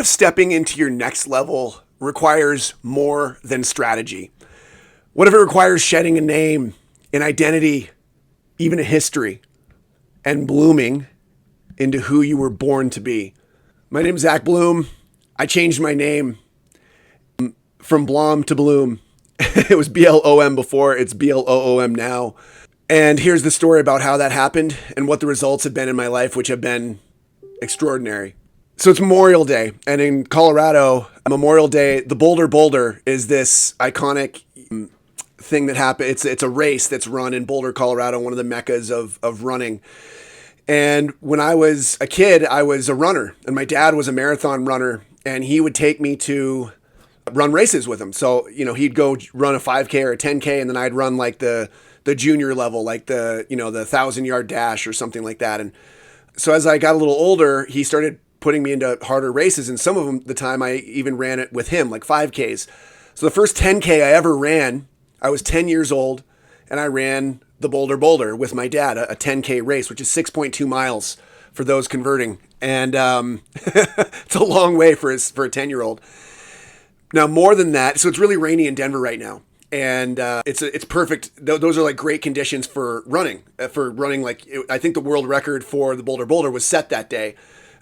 if stepping into your next level requires more than strategy? What if it requires shedding a name, an identity, even a history, and blooming into who you were born to be? My name is Zach Bloom. I changed my name from Blom to Bloom. It was BLOM before, it's BLOOM now. And here's the story about how that happened and what the results have been in my life, which have been extraordinary. So it's Memorial Day, and in Colorado, Memorial Day, the Boulder is this iconic thing that happened. It's a race that's run in Boulder, Colorado, one of the meccas of running. And when I was a kid, I was a runner, and my dad was a marathon runner, and he would take me to run races with him. So, he'd go run a 5K or a 10K, and then I'd run like the junior level, like the 1,000-yard dash or something like that. And so as I got a little older, he started putting me into harder races, and some of them, the time I even ran it with him, like 5Ks. So the first 10K I ever ran, I was 10 years old, and I ran the Boulder with my dad, a 10K race, which is 6.2 miles for those converting. And it's a long way for a 10-year-old. Now, more than that, so it's really rainy in Denver right now. And it's perfect. Those are like great conditions for running. I think the world record for the Boulder was set that day,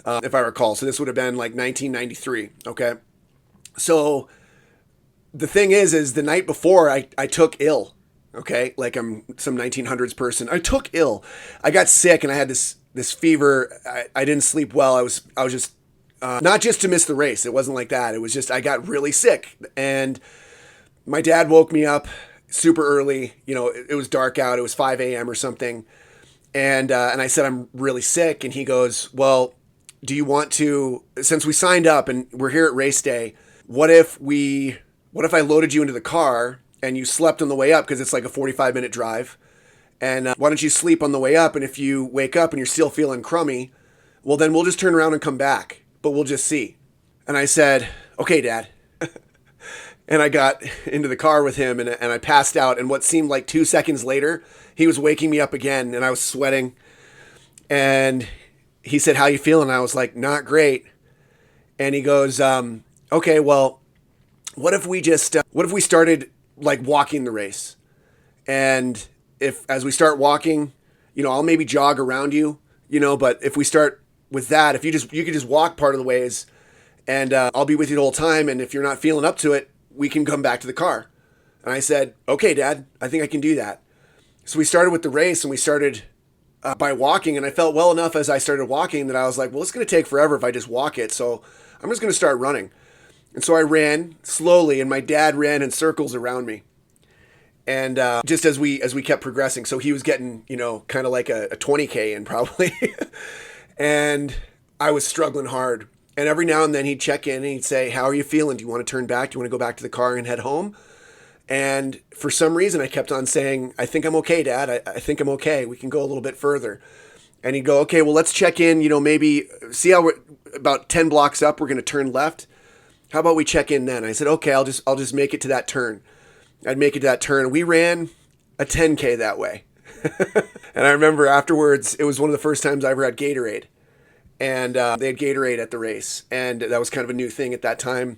if I recall. So this would have been like 1993. Okay. So the thing is the night before I took ill. Okay. Like I'm some 1900s person. I took ill. I got sick and I had this fever. I didn't sleep well. I was just, not just to miss the race. It wasn't like that. It was just, I got really sick, and my dad woke me up super early. It was dark out. It was 5 a.m. or something. And I said, I'm really sick. And he goes, well, do you want to, since we signed up and we're here at race day, what if I loaded you into the car and you slept on the way up? Because it's like a 45-minute drive. And why don't you sleep on the way up? And if you wake up and you're still feeling crummy, well, then we'll just turn around and come back, but we'll just see. And I said, okay, Dad. And I got into the car with him, and I passed out. And what seemed like 2 seconds later, he was waking me up again, and I was sweating. And he said, how you feeling? And I was like, not great. And he goes, okay, well, what if we started like walking the race? And as we start walking, I'll maybe jog around you, but if we start with that, if you could just walk part of the ways, and I'll be with you the whole time. And if you're not feeling up to it, we can come back to the car. And I said, okay, Dad, I think I can do that. So we started with the race, and we started by walking, and I felt well enough as I started walking that I was like, well, it's going to take forever if I just walk it. So I'm just going to start running. And so I ran slowly, and my dad ran in circles around me. And just as we kept progressing, so he was getting, kind of like a 20K in probably. And I was struggling hard. And every now and then he'd check in and he'd say, how are you feeling? Do you want to turn back? Do you want to go back to the car and head home? And for some reason, I kept on saying, I think I'm okay, Dad. I think I'm okay. We can go a little bit further. And he'd go, okay, well, let's check in, maybe see how we're about 10 blocks up, we're going to turn left. How about we check in then? I said, okay, I'll just make it to that turn. I'd make it to that turn. We ran a 10K that way. And I remember afterwards, it was one of the first times I ever had Gatorade. And they had Gatorade at the race, and that was kind of a new thing at that time.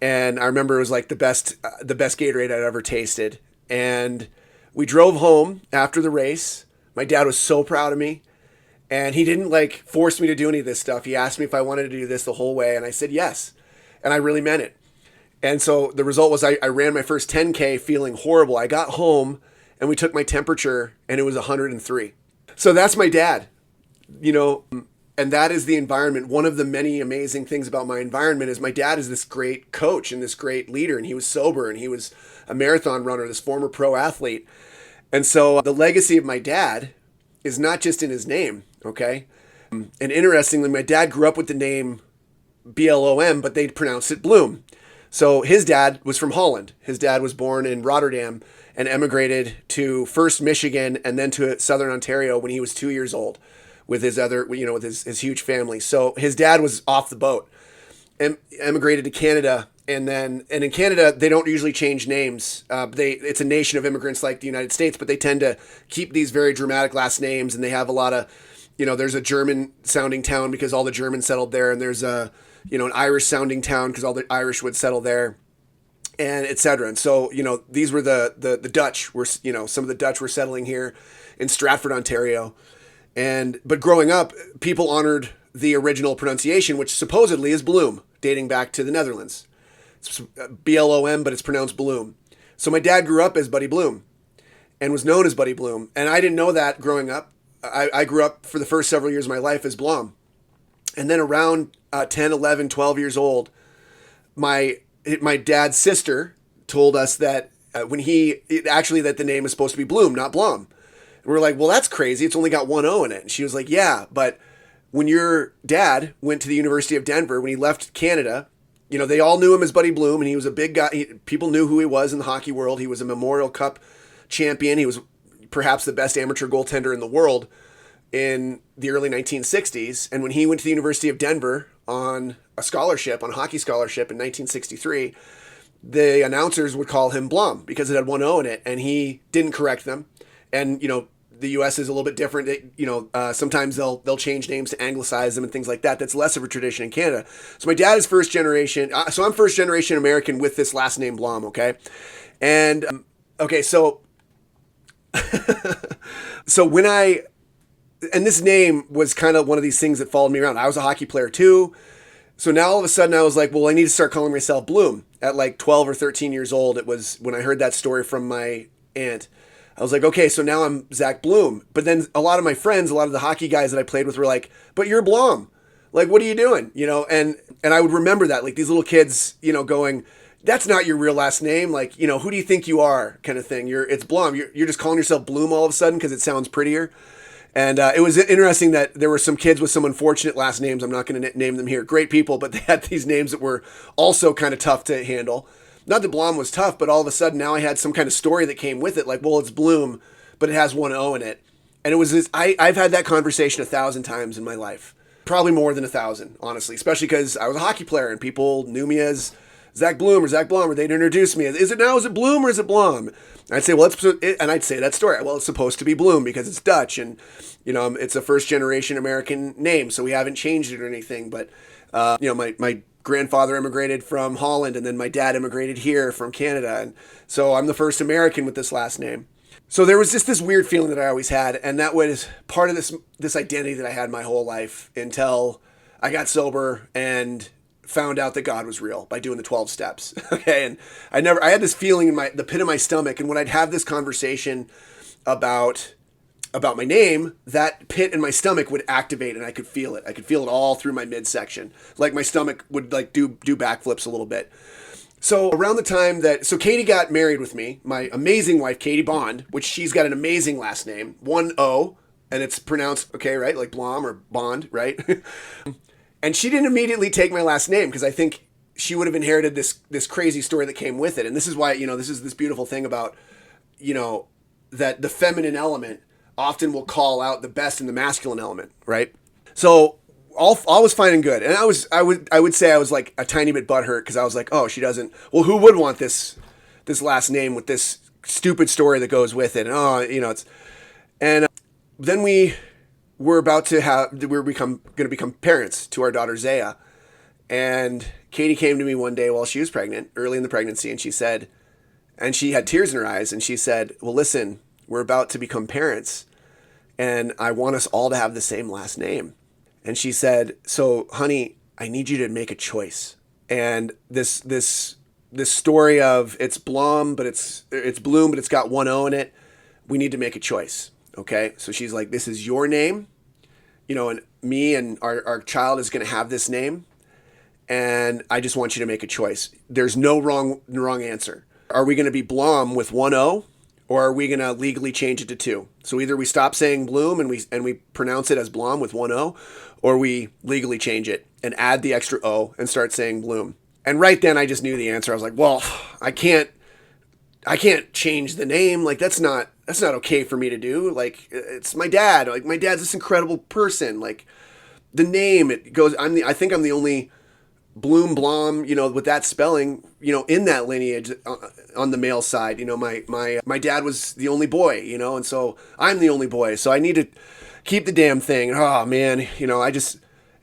And I remember it was like the best Gatorade I'd ever tasted. And we drove home after the race. My dad was so proud of me, and he didn't like force me to do any of this stuff. He asked me if I wanted to do this the whole way, and I said yes, and I really meant it. And so the result was I ran my first 10K feeling horrible. I got home, and we took my temperature, and it was 103. So that's my dad, and that is the environment. One of the many amazing things about my environment is my dad is this great coach and this great leader, and he was sober, and he was a marathon runner, this former pro athlete. And so the legacy of my dad is not just in his name, okay? And interestingly, my dad grew up with the name BLOM, but they pronounced it Bloom. So his dad was from Holland. His dad was born in Rotterdam and emigrated to first Michigan and then to Southern Ontario when he was 2 years old, with his with his huge family. So his dad was off the boat, emigrated to Canada, and in Canada they don't usually change names. It's a nation of immigrants like the United States, but they tend to keep these very dramatic last names, and they have a lot of, there's a German sounding town because all the Germans settled there, and there's a an Irish sounding town because all the Irish would settle there, and et cetera. And so, these were the Dutch were, some of the Dutch were settling here in Stratford, Ontario. But growing up, people honored the original pronunciation, which supposedly is Bloom, dating back to the Netherlands. It's Blom, but it's pronounced Bloom. So my dad grew up as Buddy Bloom and was known as Buddy Bloom. And I didn't know that growing up. I grew up for the first several years of my life as Blom. And then around 10, 11, 12 years old, my dad's sister told us that that the name is supposed to be Bloom, not Blom. And we're like, well, that's crazy. It's only got one O in it. And she was like, yeah, but when your dad went to the University of Denver, when he left Canada, they all knew him as Buddy Bloom, and he was a big guy. People knew who he was in the hockey world. He was a Memorial Cup champion. He was perhaps the best amateur goaltender in the world in the early 1960s. And when he went to the University of Denver on a hockey scholarship in 1963, the announcers would call him Blom because it had one O in it, and he didn't correct them. And, the U.S. is a little bit different. Sometimes they'll change names to anglicize them and things like that. That's less of a tradition in Canada. So my dad is first generation. So I'm first generation American with this last name Blom, okay? And, so and this name was kind of one of these things that followed me around. I was a hockey player too. So now all of a sudden I was like, well, I need to start calling myself Bloom. At like 12 or 13 years old, it was when I heard that story from my aunt. I was like, okay, so now I'm Zach Bloom. But then a lot of my friends, a lot of the hockey guys that I played with were like, but you're Blom. Like, what are you doing? And I would remember that, like these little kids, going, that's not your real last name. Like, who do you think you are kind of thing. It's Blom. You're just calling yourself Bloom all of a sudden because it sounds prettier. And it was interesting that there were some kids with some unfortunate last names. I'm not going to name them here. Great people, but they had these names that were also kind of tough to handle. Not that Blom was tough, but all of a sudden now I had some kind of story that came with it. Like, well, it's Bloom, but it has one O in it. And it was this, I've had that conversation 1,000 times in my life. Probably more than 1,000, honestly, especially because I was a hockey player and people knew me as Zach Bloom or Zach Blom, or they'd introduce me as, is it Bloom or is it Blom? And I'd say, well, I'd say that story. Well, it's supposed to be Bloom because it's Dutch and, it's a first generation American name. So we haven't changed it or anything. But, my grandfather immigrated from Holland, and then my dad immigrated here from Canada. And so I'm the first American with this last name. So there was just this weird feeling that I always had, and that was part of this identity that I had my whole life until I got sober and found out that God was real by doing the 12 steps. Okay. And I had this feeling in the pit of my stomach. And when I'd have this conversation about my name, that pit in my stomach would activate and I could feel it. I could feel it all through my midsection. Like my stomach would like do backflips a little bit. So around the time so Katie got married with me, my amazing wife, Katie Bond, which she's got an amazing last name, one O, and it's pronounced, okay, right? Like Blom or Bond, right? And she didn't immediately take my last name because I think she would have inherited this crazy story that came with it. And this is why, this is this beautiful thing about, that the feminine element often will call out the best in the masculine element, right? So all was fine and good. And I would say I was like a tiny bit butthurt because I was like, oh, she doesn't, well, who would want this last name with this stupid story that goes with it? And then we were going to become parents to our daughter Zaya. And Katie came to me one day while she was pregnant, early in the pregnancy, and she said, and she had tears in her eyes, and she said, well, listen, we're about to become parents, and I want us all to have the same last name. And she said, so, honey, I need you to make a choice. And this story of it's Blom, but it's Bloom, but it's got one O in it. We need to make a choice. Okay. So she's like, this is your name, and me and our child is going to have this name. And I just want you to make a choice. There's no wrong answer. Are we going to be Blom with one O, or are we going to legally change it to two? So either we stop saying Bloom and we pronounce it as Blom with one O, or we legally change it and add the extra O and start saying Bloom. And right then I just knew the answer. I was like, well, I can't change the name. Like that's not okay for me to do. Like it's my dad. Like my dad's this incredible person. Like the name, it goes, I think I'm the only Bloom, Blom, with that spelling, in that lineage on the male side. My dad was the only boy, and so I'm the only boy. So I need to keep the damn thing. Oh man,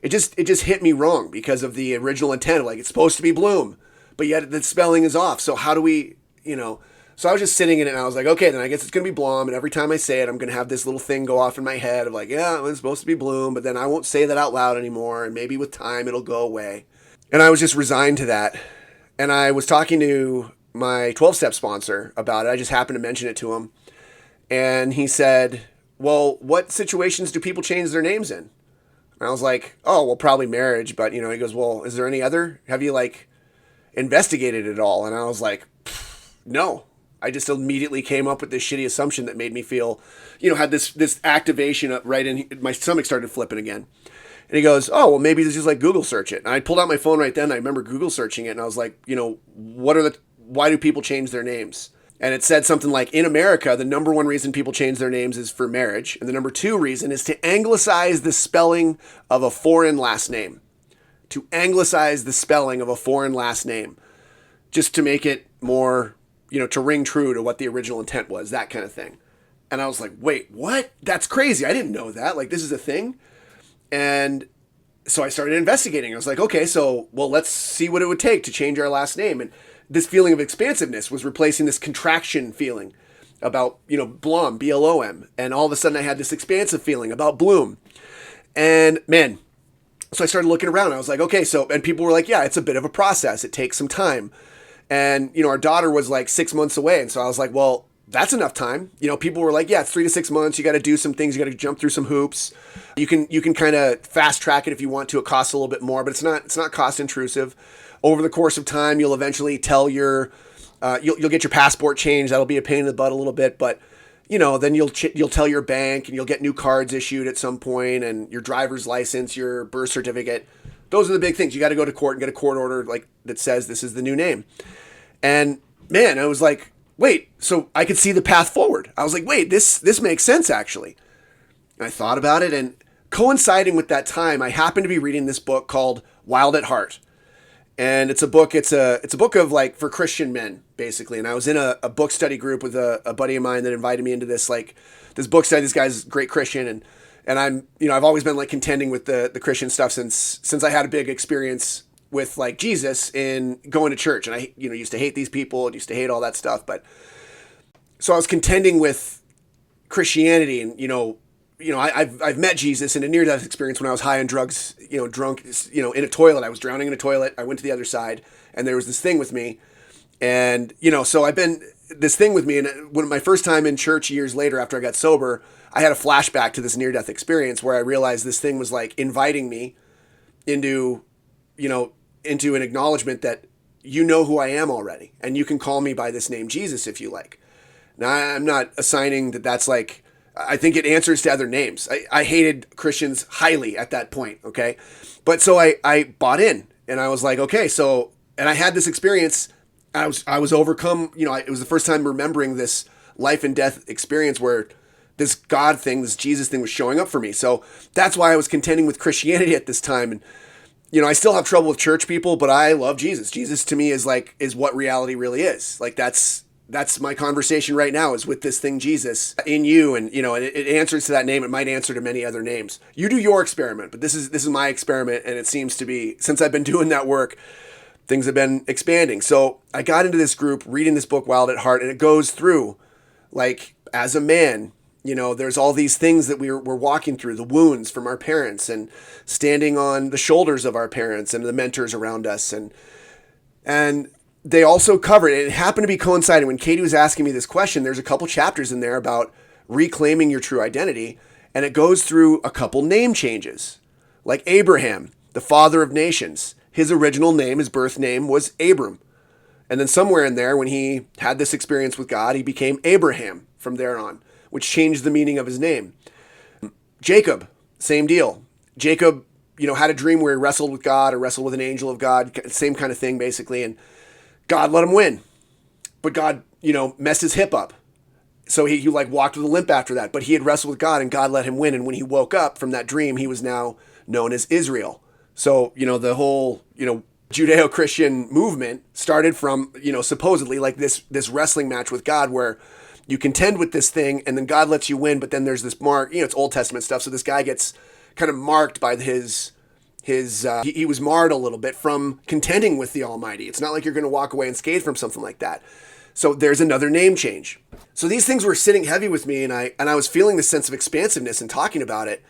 it just hit me wrong because of the original intent. Like, it's supposed to be Bloom, but yet the spelling is off. So how do we, So I was just sitting in it and I was like, okay, then I guess it's going to be Blom. And every time I say it, I'm going to have this little thing go off in my head of like, yeah, it's supposed to be Bloom, but then I won't say that out loud anymore. And maybe with time, it'll go away. And I was just resigned to that. And I was talking to my 12-step sponsor about it. I just happened to mention it to him. And he said, well, what situations do people change their names in? And I was like, oh, well, probably marriage. But, he goes, well, is there any other? Have you investigated it all? And I was like, no. I just immediately came up with this shitty assumption that made me feel, had this activation up right in, my stomach started flipping again. And he goes, oh, well, maybe this is like Google search it. And I pulled out my phone right then. I remember Google searching it. And I was like, why do people change their names? And it said something like, in America, the number one reason people change their names is for marriage. And the number two reason is to anglicize the spelling of a foreign last name. To anglicize the spelling of a foreign last name. Just to make it more, to ring true to what the original intent was, that kind of thing. And I was like, wait, what? That's crazy. I didn't know that. Like, this is a thing. And so I started investigating. I was like, okay, let's see what it would take to change our last name. And this feeling of expansiveness was replacing this contraction feeling about, Blom, Blom. And all of a sudden I had this expansive feeling about Bloom. And man, so I started looking around. I was like, okay, and people were like, yeah, it's a bit of a process. It takes some time. And, our daughter was like 6 months away. And so I was like, well, that's enough time. People were like, yeah, it's 3 to 6 months. You got to do some things. You got to jump through some hoops. You can kind of fast track it if you want to. It costs a little bit more, but it's not cost intrusive. Over the course of time, you'll eventually tell you'll get your passport changed. That'll be a pain in the butt a little bit, but then you'll tell your bank and you'll get new cards issued at some point, and your driver's license, your birth certificate. Those are the big things. You got to go to court and get a court order that says this is the new name. And man, I was like, wait, so I could see the path forward. I was like, wait, this makes sense actually. And I thought about it, and coinciding with that time, I happened to be reading this book called Wild at Heart. And it's a book of for Christian men, basically. And I was in a book study group with a buddy of mine that invited me into this book study. This guy's a great Christian, and I'm, I've always been contending with the Christian stuff since I had a big experience with Jesus in going to church. And I, used to hate these people and used to hate all that stuff. But so I was contending with Christianity, and, I've met Jesus in a near-death experience when I was high on drugs, drunk, in a toilet. I was drowning in a toilet. I went to the other side, and there was this thing with me. And, so I've been this thing with me. And when my first time in church years later, after I got sober, I had a flashback to this near-death experience where I realized this thing was inviting me into an acknowledgement that who I am already, and you can call me by this name, Jesus, if you like. Now, I'm not assigning that I think it answers to other names. I hated Christians highly at that point, okay? But so I bought in, and I was like, okay, and I had this experience. I was overcome, it was the first time remembering this life and death experience where this God thing, this Jesus thing was showing up for me. So that's why I was contending with Christianity at this time. And, I still have trouble with church people, but I love Jesus. Jesus to me is what reality really is. That's my conversation right now, is with this thing, Jesus, in you. And, it answers to that name. It might answer to many other names. You do your experiment, but this is my experiment. And it seems to be, since I've been doing that work, things have been expanding. So I got into this group reading this book, Wild at Heart, and it goes through, as a man, there's all these things that we're walking through, the wounds from our parents, and standing on the shoulders of our parents and the mentors around us. And they also covered, it happened to be coinciding when Katie was asking me this question. There's a couple chapters in there about reclaiming your true identity, and it goes through a couple name changes. Like Abraham, the father of nations. His original name, his birth name, was Abram. And then somewhere in there, when he had this experience with God, he became Abraham from there on, which changed the meaning of his name. Jacob, same deal. Jacob, had a dream where he wrestled with God or wrestled with an angel of God, same kind of thing, basically. And God let him win. But God, messed his hip up. So he walked with a limp after that. But he had wrestled with God, and God let him win. And when he woke up from that dream, he was now known as Israel. So, the whole, Judeo-Christian movement started from, supposedly this wrestling match with God where you contend with this thing and then God lets you win, but then there's this mark, it's Old Testament stuff. So this guy gets kind of marked by his he was marred a little bit from contending with the Almighty. It's not like you're going to walk away unscathed from something like that. So there's another name change. So these things were sitting heavy with me, and I was feeling this sense of expansiveness and talking about it.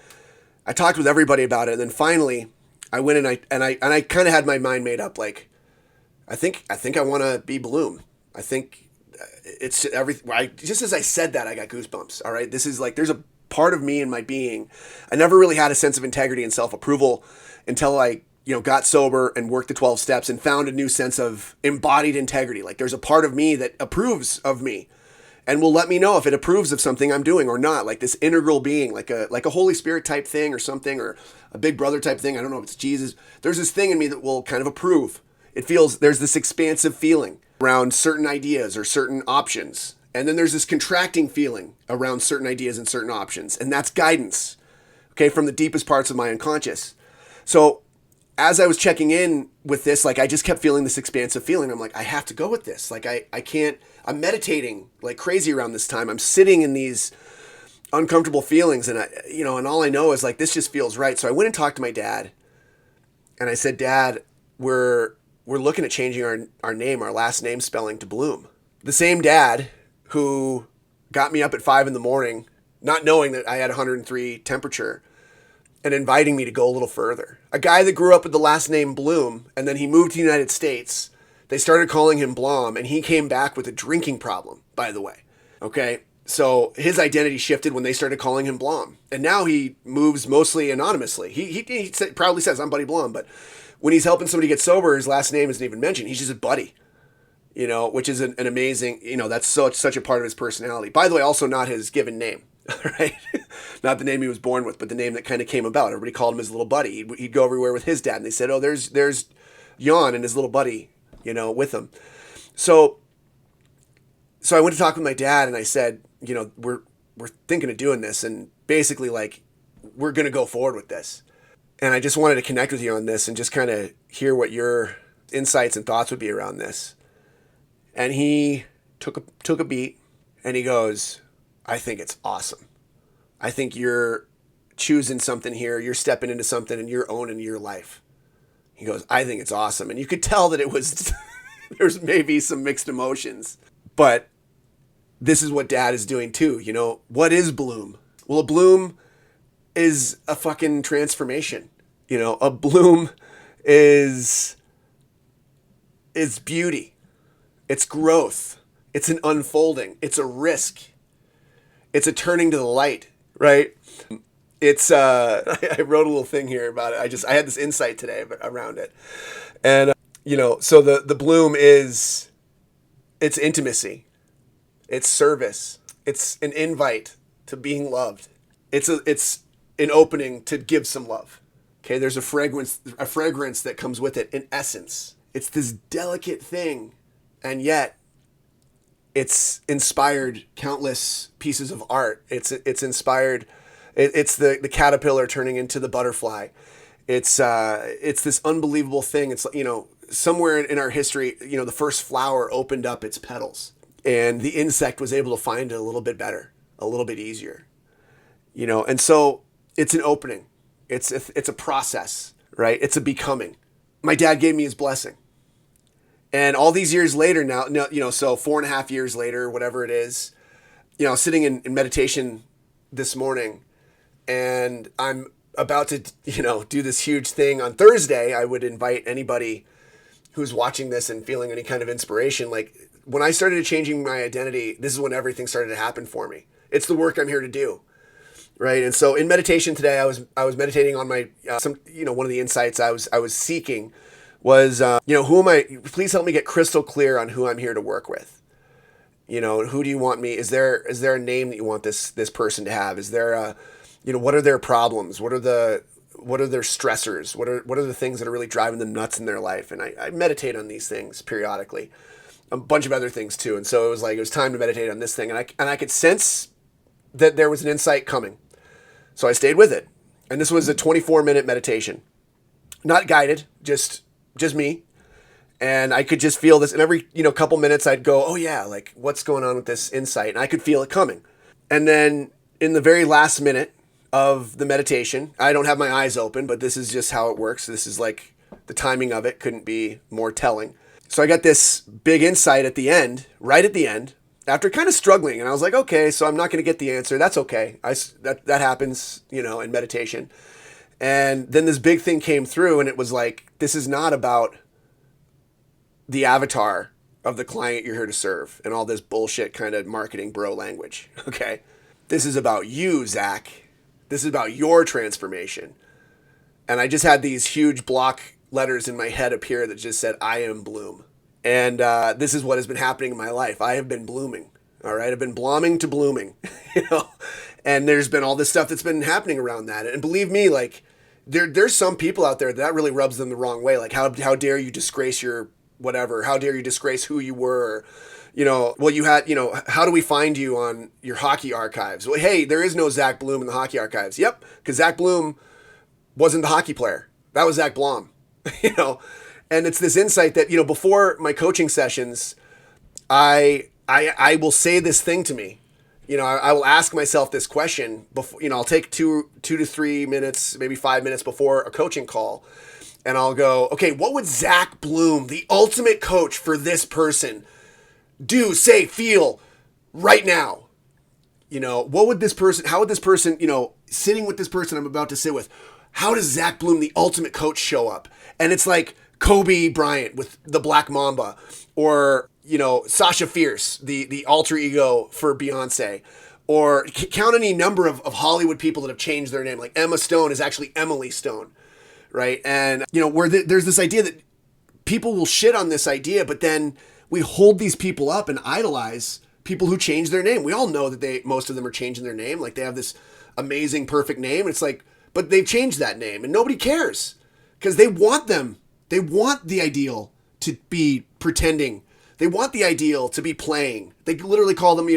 I talked with everybody about it, and then finally I went and I kind of had my mind made up. Like, I think I want to be Bloom. I think it's everything. Just as I said that, I got goosebumps. All right, this is like, there's a part of me in my being. I never really had a sense of integrity and self-approval until I got sober and worked the 12 steps and found a new sense of embodied integrity. Like, there's a part of me that approves of me and will let me know if it approves of something I'm doing or not. Like this integral being, like a Holy Spirit type thing or something, or a Big Brother type thing. I don't know if it's Jesus. There's this thing in me that will kind of approve. There's this expansive feeling around certain ideas or certain options. And then there's this contracting feeling around certain ideas and certain options. And that's guidance, okay, from the deepest parts of my unconscious. So as I was checking in with this, like, I just kept feeling this expansive feeling. I'm like, I have to go with this. Like, I can't, I'm meditating like crazy around this time. I'm sitting in these uncomfortable feelings, and and all I know is like, this just feels right. So I went and talked to my dad, and I said, Dad, we're looking at changing our name, our last name spelling, to Bloom. The same dad who got me up at 5 a.m, not knowing that I had 103 temperature, and inviting me to go a little further. A guy that grew up with the last name Bloom, and then he moved to the United States. They started calling him Blom, and he came back with a drinking problem, by the way. Okay? So his identity shifted when they started calling him Blom. And now he moves mostly anonymously. He proudly says, I'm Buddy Blom, but when he's helping somebody get sober, his last name isn't even mentioned. He's just a buddy. Which is an amazing, that's such a part of his personality. By the way, also not his given name, right? Not the name he was born with, but the name that kind of came about. Everybody called him his little buddy. He'd go everywhere with his dad, and they said, oh, there's Jan and his little buddy, with him. So I went to talk with my dad, and I said, we're thinking of doing this, and basically, like, we're going to go forward with this. And I just wanted to connect with you on this and just kind of hear what your insights and thoughts would be around this. And he took a beat, and he goes, I think it's awesome. I think you're choosing something here. You're stepping into something, and you're owning your life. He goes, I think it's awesome. And you could tell that it was, there's maybe some mixed emotions. But this is what Dad is doing too. What is Bloom? Well, a bloom is a fucking transformation. A bloom is beauty. It's growth. It's an unfolding. It's a risk. It's a turning to the light, right? It's, I wrote a little thing here about it. I had this insight today around it. And, so the bloom it's intimacy. It's service. It's an invite to being loved. It's an opening to give some love. Okay. There's a fragrance that comes with it in essence. It's this delicate thing. And yet, it's inspired countless pieces of art. It's inspired. It's the caterpillar turning into the butterfly. It's this unbelievable thing. It's somewhere in our history, the first flower opened up its petals, and the insect was able to find it a little bit better, a little bit easier. And so it's an opening. It's a process, right? It's a becoming. My dad gave me his blessing. And all these years later now, so 4.5 years later, whatever it is, sitting in meditation this morning, and I'm about to, do this huge thing on Thursday. I would invite anybody who's watching this and feeling any kind of inspiration. Like, when I started changing my identity, this is when everything started to happen for me. It's the work I'm here to do. Right. And so in meditation today, I was meditating on my, one of the insights I was seeking was, who am I? Please help me get crystal clear on who I'm here to work with. Who do you want me? Is there a name that you want this person to have? Is there a, what are their problems? What are their stressors? What are the things that are really driving them nuts in their life? And I meditate on these things periodically, a bunch of other things too. And so it was time to meditate on this thing. And I could sense that there was an insight coming. So I stayed with it. And this was a 24-minute meditation, not guided, just me. And I could just feel this. And every, couple minutes I'd go, oh yeah, like, what's going on with this insight? And I could feel it coming. And then in the very last minute of the meditation. I don't have my eyes open, but this is just how it works. This is like the timing of it couldn't be more telling. So I got this big insight at the end, right at the end, after kind of struggling. And I was like, okay, so I'm not going to get the answer. That's okay. That happens, in meditation. And then this big thing came through, and it was like, this is not about the avatar of the client you're here to serve and all this bullshit kind of marketing bro language. Okay. This is about you, Zach. This is about your transformation. And I just had these huge block letters in my head appear that just said, I am Bloom. And this is what has been happening in my life. I have been blooming. All right. I've been blomming to blooming, and there's been all this stuff that's been happening around that. And believe me, like there's some people out there that really rubs them the wrong way. Like how dare you disgrace your whatever? How dare you disgrace who you were? Well, you had, how do we find you on your hockey archives? Well, hey, there is no Zach Bloom in the hockey archives. Yep. Because Zach Bloom wasn't the hockey player. That was Zach Blom, and it's this insight that, before my coaching sessions, I will say this thing to me. I will ask myself this question before, I'll take 2 to 3 minutes, maybe 5 minutes before a coaching call. And I'll go, okay, what would Zach Bloom, the ultimate coach for this person, do, say, feel right now? What would this person, how would this person, sitting with this person I'm about to sit with, how does Zach Bloom, the ultimate coach, show up? And it's like Kobe Bryant with the Black Mamba, or, Sasha Fierce, the alter ego for Beyonce, or count any number of Hollywood people that have changed their name. Like Emma Stone is actually Emily Stone, right? And, where there's this idea that people will shit on this idea, but then we hold these people up and idolize people who change their name. We all know that most of them are changing their name. Like they have this amazing, perfect name. And it's like, but they've changed that name and nobody cares because they want the ideal to be pretending. They want the ideal to be playing. They literally call them,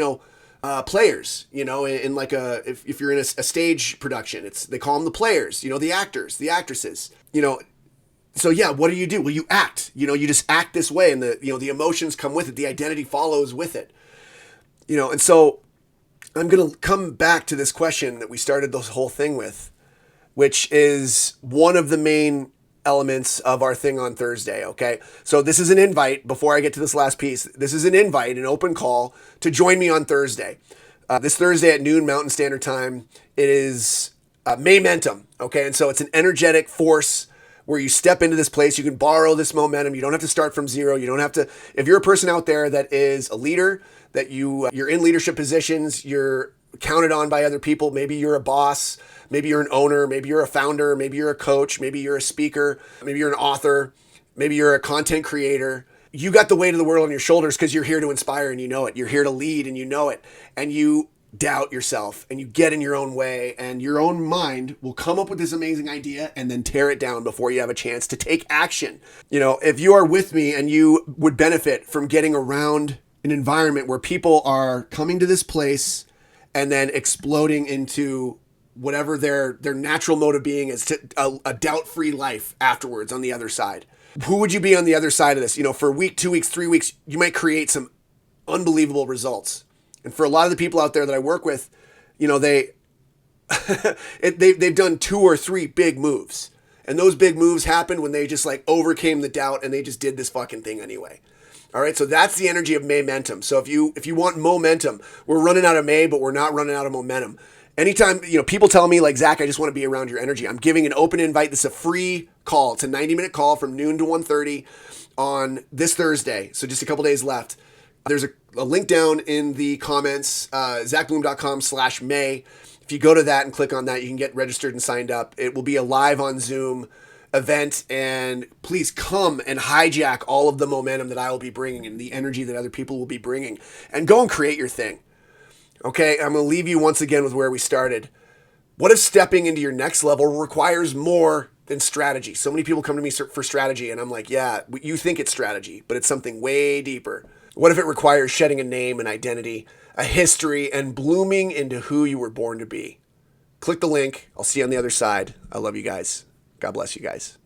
players, in like if you're in a stage production, they call them the players, the actors, the actresses, So yeah, what do? Well, you act, you just act this way, and the emotions come with it. The identity follows with it, and so I'm going to come back to this question that we started this whole thing with, which is one of the main elements of our thing on Thursday. Okay. So this is an invite before I get to this last piece. This is an invite, an open call to join me on Thursday. This Thursday at noon Mountain Standard Time. It is Maymentum. Okay. And so it's an energetic force where you step into this place. You can borrow this momentum. You don't have to start from zero. You don't have to, if you're a person out there that is a leader, that you're in leadership positions, you're counted on by other people. Maybe you're a boss, maybe you're an owner, maybe you're a founder, maybe you're a coach, maybe you're a speaker, maybe you're an author, maybe you're a content creator. You got the weight of the world on your shoulders because you're here to inspire and you know it. You're here to lead and you know it. And you doubt yourself and you get in your own way, and your own mind will come up with this amazing idea and then tear it down before you have a chance to take action. If you are with me and you would benefit from getting around an environment where people are coming to this place and then exploding into whatever their natural mode of being is, to a doubt-free life afterwards on the other side. Who would you be on the other side of this? For a week, 2 weeks, 3 weeks, you might create some unbelievable results. And for a lot of the people out there that I work with, they've done 2 or 3 big moves. And those big moves happened when they just like overcame the doubt and they just did this fucking thing anyway. All right, so that's the energy of Maymentum. So if you want momentum, we're running out of May, but we're not running out of momentum. Anytime, people tell me like, Zach, I just want to be around your energy. I'm giving an open invite. This is a free call. It's a 90-minute call from noon to 1:30 on this Thursday. So just a couple days left. There's a link down in the comments, zachbloom.com/May. If you go to that and click on that, you can get registered and signed up. It will be a live on Zoom event, and please come and hijack all of the momentum that I will be bringing and the energy that other people will be bringing, and go and create your thing. Okay, I'm going to leave you once again with where we started. What if stepping into your next level requires more than strategy? So many people come to me for strategy, and I'm like, yeah, you think it's strategy, but it's something way deeper. What if it requires shedding a name, an identity, a history, and blooming into who you were born to be? Click the link. I'll see you on the other side. I love you guys. God bless you guys.